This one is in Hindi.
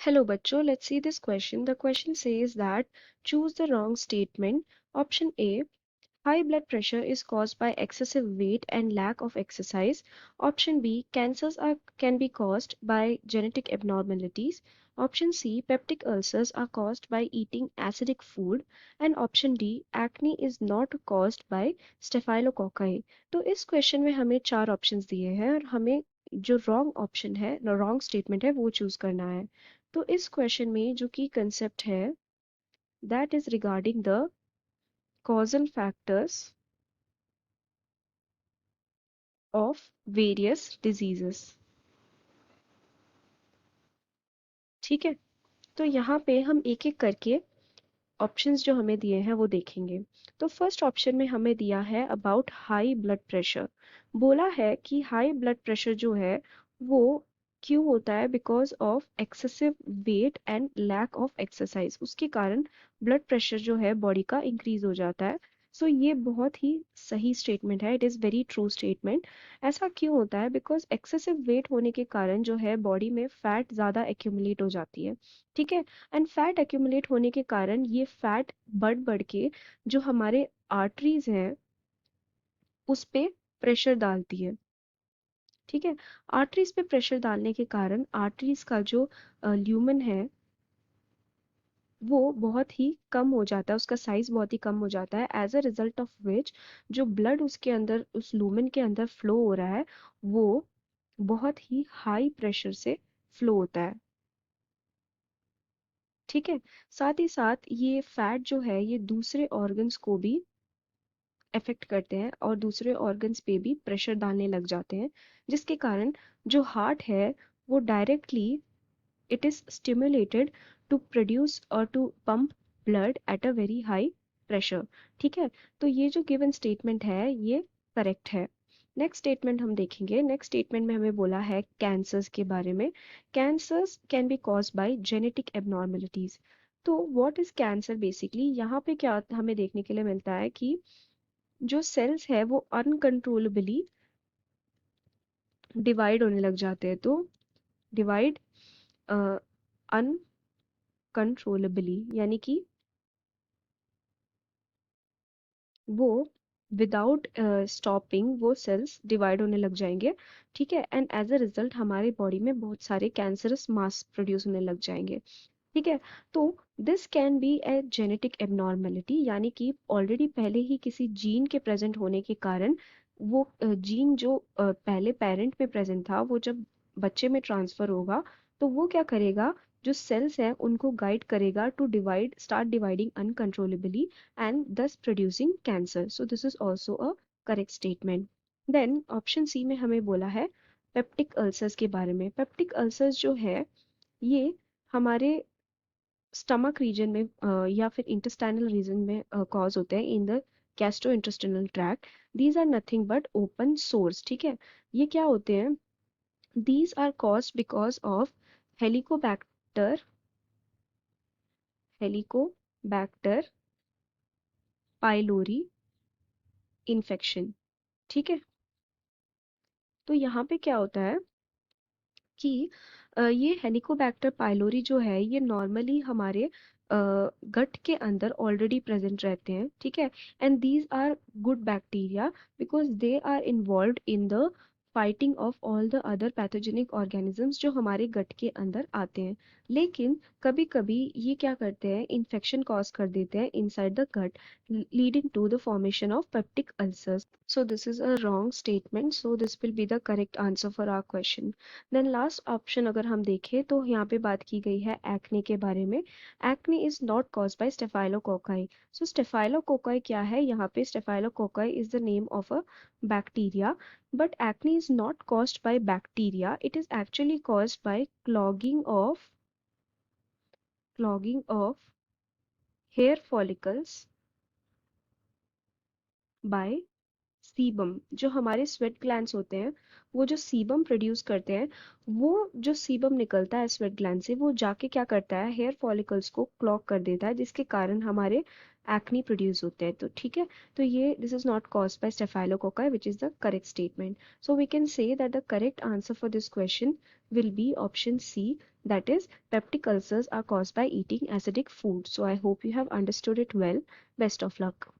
Hello bachcho, let's see this question. The question says that choose the wrong statement. Option A, high blood pressure is caused by excessive weight and lack of exercise. Option B, can be caused by genetic abnormalities. Option C, peptic ulcers are caused by eating acidic food. And option D, acne is not caused by staphylococci. तो इस क्वेश्चन में हमें चार ऑप्शंस दिए हैं और हमें जो रॉन्ग ऑप्शन है, रॉन्ग स्टेटमेंट है, वो चूज करना है. तो इस क्वेश्चन में जो की कंसेप्ट है that is regarding the causal factors of various diseases. ठीक है, तो यहाँ पे हम एक एक करके ऑप्शंस जो हमें दिए हैं वो देखेंगे. तो फर्स्ट ऑप्शन में हमें दिया है अबाउट हाई ब्लड प्रेशर. बोला है कि हाई ब्लड प्रेशर जो है वो क्यों होता है, because of excessive weight and lack of exercise. उसके कारण ब्लड प्रेशर जो है बॉडी का इंक्रीज हो जाता है. सो ये बहुत ही सही स्टेटमेंट है, it is very true statement. ऐसा क्यों होता है? बिकॉज एक्सेसिव वेट होने के कारण जो है बॉडी में फैट ज़्यादा एक्यूमुलेट हो जाती है. ठीक है, एंड फैट एक्यूमुलेट होने के कारण ये फैट बढ़ बढ़ के जो हमारे आर्टरीज हैं उस पे प्रेशर डालती है. ठीक है, आर्टरीज पे प्रेशर डालने के कारण आर्टरीज का जो ल्यूमन है वो बहुत ही कम हो जाता है, उसका साइज बहुत ही कम हो जाता है. As a result of which जो ब्लड उसके अंदर, उस लूमेन के अंदर फ्लो हो रहा है वो बहुत ही हाई प्रेशर से फ्लो होता है. ठीक है, साथ ही साथ ये फैट जो है ये दूसरे ऑर्गन्स को भी अफेक्ट करते हैं और दूसरे ऑर्गन्स पे भी प्रेशर डालने लग जाते हैं, जिसके कारण जो हार्ट है वो directly it is stimulated to produce और to pump blood at a very high pressure. ठीक है, तो ये जो गिवन स्टेटमेंट है ये करेक्ट है. नेक्स्ट स्टेटमेंट हम देखेंगे. नेक्स्ट स्टेटमेंट में हमें बोला है कैंसर्स के बारे में. Cancers can be cause by genetic abnormalities. तो व्हाट इज कैंसर बेसिकली? यहाँ पे क्या हमें देखने के लिए मिलता है कि जो सेल्स है वो अनकंट्रोलेबली डिवाइड होने लग जाते हैं. तो डिवाइड अनकंट्रोलेबली यानी कि वो विदाउट स्टॉपिंग वो सेल्स डिवाइड होने लग जाएंगे. ठीक है, एंड एज अ रिजल्ट हमारे बॉडी में बहुत सारे कैंसरस मास प्रोड्यूस होने लग जाएंगे. ठीक है, तो this can be a genetic abnormality, यानी कि ऑलरेडी पहले ही किसी जीन के प्रेजेंट होने के कारण वो जीन जो पहले पेरेंट में प्रेजेंट था वो जब बच्चे में ट्रांसफर होगा तो वो क्या करेगा, जो सेल्स हैं उनको गाइड करेगा to divide, start dividing uncontrollably and thus producing cancer. So this is also a correct statement. Then option C में हमें बोला है पेप्टिक अल्सर्स के बारे में. पेप्टिक अल्सर्स जो है ये हमारे स्टमक रीजन में या फिर इंटेस्टाइनल रीजन में कॉज होते हैं in the gastrointestinal tract. These are nothing but open sores. ठीक है, ये क्या होते हैं? These are caused because of helicobacter helicobacter pylori infection. ठीक है, तो यहाँ पे क्या होता है कि ये हेलिकोबैक्टर पाइलोरी जो है ये नॉर्मली हमारे गट के अंदर ऑलरेडी प्रेजेंट रहते हैं. ठीक है, and these are good bacteria because they are involved in the fighting of all the other pathogenic organisms जो हमारे गट के अंदर आते हैं. लेकिन कभी कभी ये क्या करते हैं, इन्फेक्शन कॉज कर देते हैं inside the gut, leading to the formation of peptic ulcers. So this is a wrong statement. So this will be the correct answer for our question. Then last option अगर हम देखें तो यहाँ पे बात की गई है एक्ने के बारे में. Acne is not cause by staphylococci. So staphylococci क्या है? यहाँ पे staphylococci is the name of a bacteria, but acne is not caused by bacteria, it is actually caused by clogging of hair follicles by sebum. जो हमारे स्वेट ग्लैंड्स होते हैं वो जो सीबम प्रोड्यूस करते हैं, वो जो सीबम निकलता है स्वेट ग्लैंड से वो जाके क्या करता है, हेयर फॉलिकल्स को क्लॉग कर देता है, जिसके कारण हमारे एक्नी प्रोड्यूस होते हैं। तो ठीक है, तो ये this is not caused by staphylococci, which is the correct statement. So we can say that the correct answer for this question will be option C, that is peptic ulcers are caused by eating acidic food. So I hope you have understood it well. Best of luck.